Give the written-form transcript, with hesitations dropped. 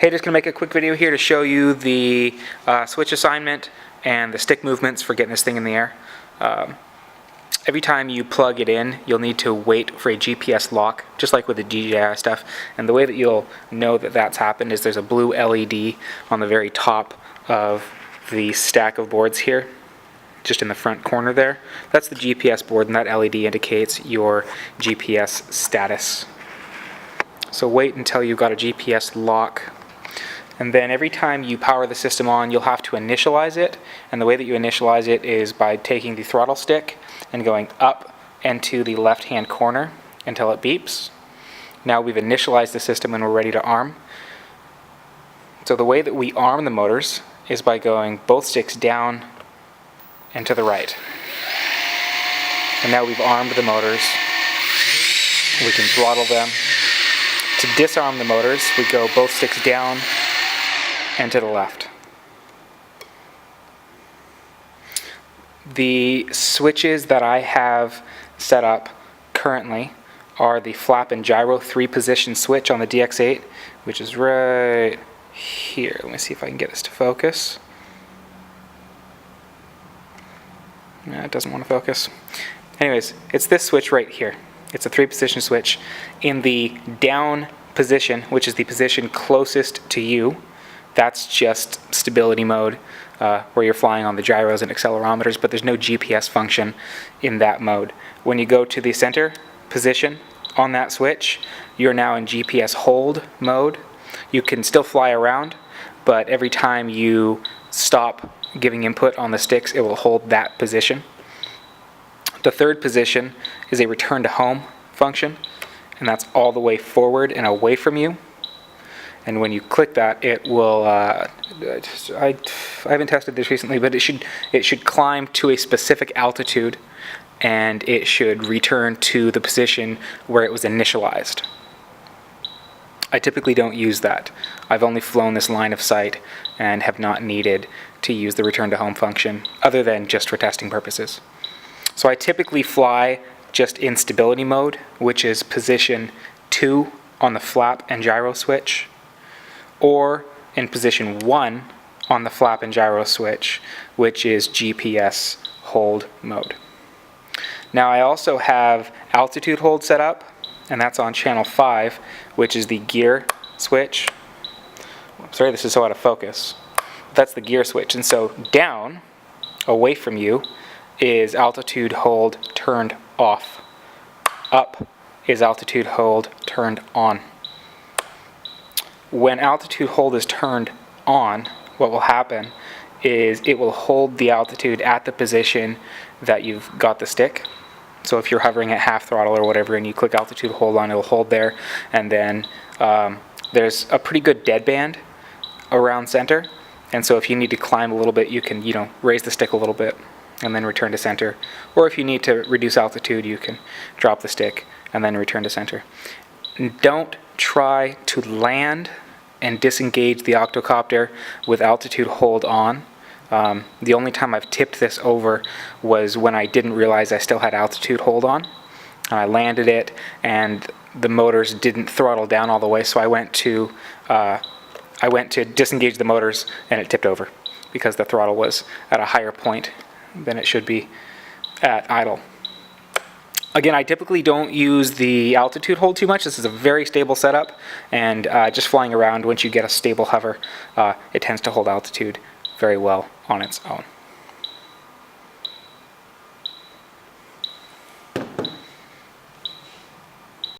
Hey, just going to make a quick video here to show you the switch assignment and the stick movements for getting this thing in the air. Every time you plug it in, you'll need to wait for a GPS lock, just like with the DJI stuff. And the way that you'll know that that's happened is there's a blue LED on the very top of the stack of boards here, just in the front corner there. That's the GPS board, and that LED indicates your GPS status. So wait until you've got a GPS lock. And then every time you power the system on, you'll have to initialize it. And the way that you initialize it is by taking the throttle stick and going up and to the left-hand corner until it beeps. Now we've initialized the system and we're ready to arm. So the way that we arm the motors is by going both sticks down and to the right. And now we've armed the motors. We can throttle them. To disarm the motors, we go both sticks down and to the left. The switches that I have set up currently are the flap and gyro 3-position switch on the DX8, which is right here. Let me see if I can get this to focus. No, it doesn't want to focus. Anyways, it's this switch right here. It's a 3-position switch. In the down position, which is the position closest to you, that's just stability mode, where you're flying on the gyros and accelerometers, but there's no GPS function in that mode. When you go to the center position on that switch, you're now in GPS hold mode. You can still fly around, but every time you stop giving input on the sticks, it will hold that position. The third position is a return to home function, and that's all the way forward and away from you. And when you click that, it will, I haven't tested this recently, but it should climb to a specific altitude, and it should return to the position where it was initialized. I typically don't use that. I've only flown this line of sight and have not needed to use the return to home function, other than just for testing purposes. So I typically fly just in stability mode, which is position 2 on the flap and gyro switch, or in position 1 on the flap and gyro switch, which is GPS hold mode. Now I also have altitude hold set up, and that's on channel 5, which is the gear switch. I'm sorry, this is so out of focus. That's the gear switch. And so down, away from you, is altitude hold turned off. Up is altitude hold turned on. When altitude hold is turned on, what will happen is it will hold the altitude at the position that you've got the stick. So if you're hovering at half throttle or whatever and you click altitude hold on, it'll hold there. And then there's a pretty good deadband around center. And so if you need to climb a little bit, you can, raise the stick a little bit and then return to center. Or if you need to reduce altitude, you can drop the stick and then return to center. Don't try to land and disengage the octocopter with altitude hold on. The only time I've tipped this over was when I didn't realize I still had altitude hold on. I landed it and the motors didn't throttle down all the way, so I went to disengage the motors and it tipped over because the throttle was at a higher point than it should be at idle. Again, I typically don't use the altitude hold too much. This is a very stable setup, and just flying around, once you get a stable hover, it tends to hold altitude very well on its own.